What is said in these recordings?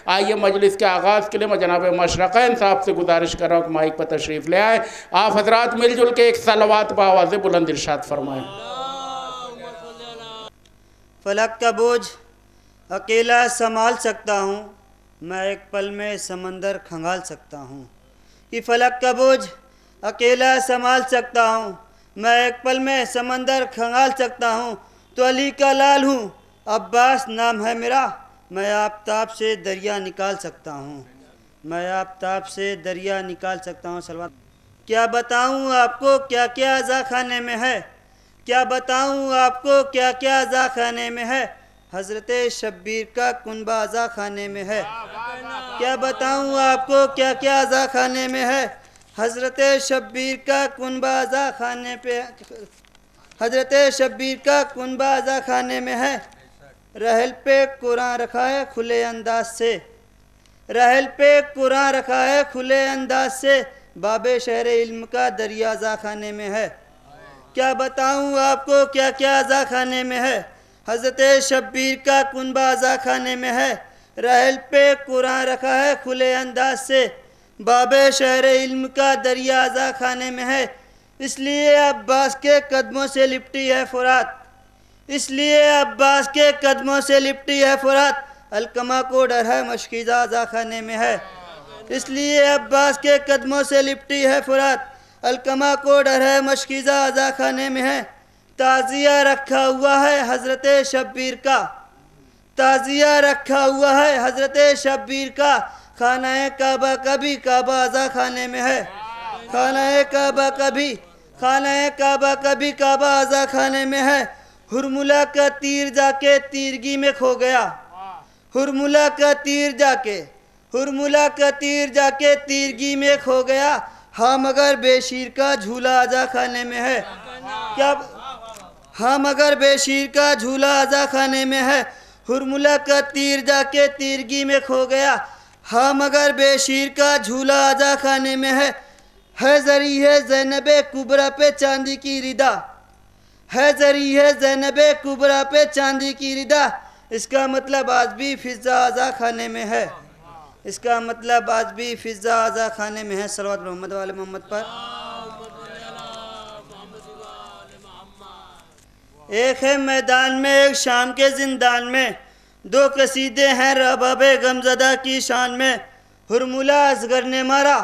آئیے مجلس کے آغاز کے لیے میں جناب مشرقین صاحب سے گزارش کر رہا ہوں کہ مائک پر تشریف لے آئے. آپ حضرات مل جل کے ایک صلوات بآواز بلند ارشاد فرمائیں. فلک کا بوجھ اکیلا سنبھال سکتا ہوں، میں ایک پل میں سمندر کھنگال سکتا ہوں. یہ فلک کا بوجھ اکیلا سنبھال سکتا ہوں، میں ایک پل میں سمندر کھنگال سکتا ہوں. تو علی کا لال ہوں، عباس نام ہے میرا، میں آفتاب سے دریا نکال سکتا ہوں، میں آفتاب سے دریا نکال سکتا ہوں. صلوات. کیا بتاؤں آپ کو کیا کیا عزا خانے میں ہے، کیا بتاؤں آپ کو کیا کیا عزا خانے میں ہے، حضرت شبیر کا کنبہ عزا خانے میں ہے. کیا بتاؤں آپ کو کیا کیا عزا خانے میں ہے، حضرت شبیر کا کنبہ عزا خانے پہ، حضرت شبیر کا کنبہ عزا خانے میں ہے. رحل پہ قرآن رکھا ہے کھلے انداز سے، رحل پہ قرآن رکھا ہے کھلے انداز سے، باب شہر علم کا دریا عزا خانے میں ہے. کیا بتاؤں آپ کو کیا کیا عزا خانے میں ہے، حضرت شبیر کا کنبہ عزا خانے میں ہے. رحل پہ قرآن رکھا ہے کھلے انداز سے، باب شہر علم کا دریا عزا خانے میں ہے. اس لیے عباس کے قدموں سے لپٹی ہے فرات، اس لیے عباس کے قدموں سے لپٹی ہے فرات، علقمہ کو ڈر ہے مشکیزہ عزا خانے میں ہے. اس لیے عباس کے قدموں سے لپٹی ہے فرات، علقمہ کو ڈر ہے مشکیزہ عزا خانے میں ہے. تعزیہ رکھا ہوا ہے حضرت شبیر کا، تعزیہ رکھا ہوا ہے حضرت شبیر کا، خانہ کعبہ کبھی کعبہ عزا خانے میں ہے. خانہ کعبہ کبھی، خانہ کعبہ کبھی کعبہ عزا خانے میں ہے. ہرملہ کا تیر جا کے تیرگی میں کھو گیا، ہرملہ کا تیر جا کے، ہرملہ کا تیر جا کے تیرگی میں کھو گیا. ہاں مگر بے شیر کا جھولا عزا خانے میں ہے. کیا ہاں مگر بے شیر کا جھولا عزا خانے میں ہے. ہرملہ کا تیر جا کے تیرگی میں کھو گیا، ہاں مگر بے شیر کا جھولا عزا خانے میں ہے. ہے زری ہے زینب کبریٰ پہ چاندی کی ردا، ہے زری ہے زینب کبریٰ پہ چاندی کی ردا، اس کا مطلب آج بھی فضا عزا خانے میں ہے، اس کا مطلب آج بھی فضا عزا خانے میں ہے. صلوات محمد وآل محمد پر. ایک ہے میدان میں ایک شام کے زندان میں، دو قصیدے ہیں رباب غمزدہ کی شان میں. ہرملہ اصغر نے مارا،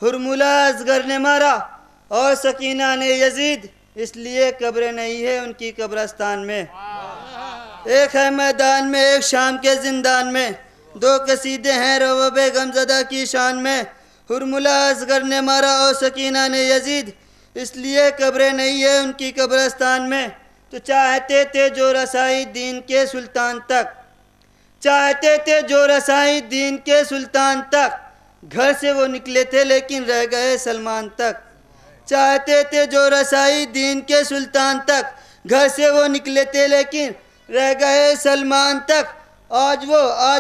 ہرملہ اصغر نے مارا، اور سکینہ نے یزید، اس لیے قبر نہیں ہے ان کی قبرستان میں. ایک ہے میدان میں ایک شام کے زندان میں، دو قصیدے ہیں رباب غمزدہ کی شان میں. ہرملہ اصغر نے مارا اور سکینہ نے یزید، اس لیے قبر نہیں ہے ان کی قبرستان میں. تو چاہتے تھے جو رسائی دین کے سلطان تک، چاہتے تھے جو رسائی دین کے سلطان تک، گھر سے وہ نکلے تھے لیکن رہ گئے سلمان تک. چاہتے تھے جو رسائی دین کے سلطان تک، گھر سے وہ نکلے تھے لیکن رہ گئے سلمان تک. آج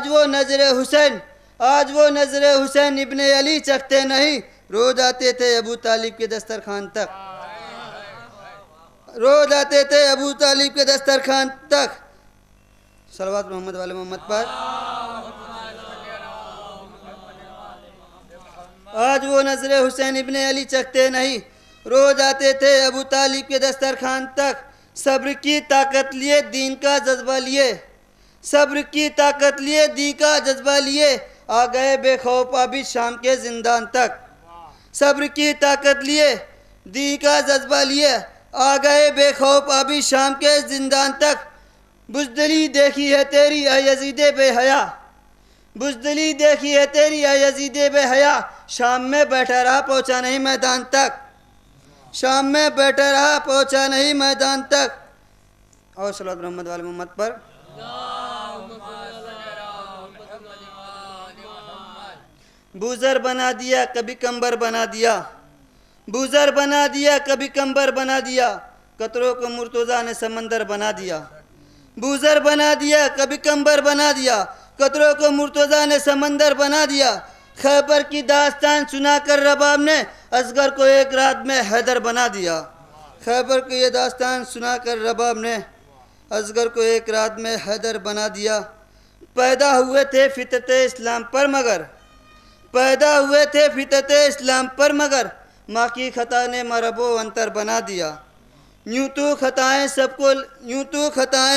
وہ نظر حسین، آج وہ نظر حسین ابن علی چکھتے نہیں، روز آتے تھے ابو طالب کے دسترخوان تک، روز آتے تھے ابو طالب کے دسترخوان تک. صلوات محمد والے محمد پر. آج وہ نظر حسین ابن علی چکھتے نہیں، روز آتے تھے ابو طالب کے دسترخوان تک. صبر کی طاقت لیے دین کا جذبہ لیے، صبر کی طاقت لیے دین کا جذبہ لیے، آ گئے بے خوف عابد شام کے زندان تک. صبر کی طاقت لیے دین کا جذبہ لیے، آ گئے بے خوف عابد شام کے زندان تک. بزدلی دیکھی ہے تیری اے یزید بے حیا، بزدلی دیکھی ہے تیری اے یزید بے حیا، شام میں بیٹھا رہا پہنچا نہیں میدان تک، شام میں بیٹھا رہا پہنچا نہیں میدان تک. اور صلوات محمد والے محمد پر. بوزر بنا دیا کبھی کمبر بنا دیا، بوزر بنا دیا کبھی کمبر بنا دیا، قطروں کو مرتضیٰ نے سمندر بنا دیا. بوزر بنا دیا کبھی کمبر بنا دیا، قطروں کو مرتضیٰ نے سمندر بنا دیا. خیبر کی داستان سنا کر رباب نے اصغر کو ایک رات میں حیدر بنا دیا. خیبر کی یہ داستان سنا کر رباب نے اصغر کو ایک رات میں حیدر بنا دیا. پیدا ہوئے تھے فطرت اسلام پر مگر پیدا ہوئے تھے فطرت اسلام پر مگر ماں کی خطا نے مرب و انتر بنا دیا. یوں تو خطائیں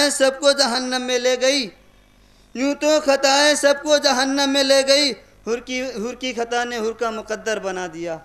سب کو جہنم میں لے گئی. یوں تو خطائیں سب کو جہنم میں لے گئی. حر کی خطا نے حر کا مقدر بنا دیا.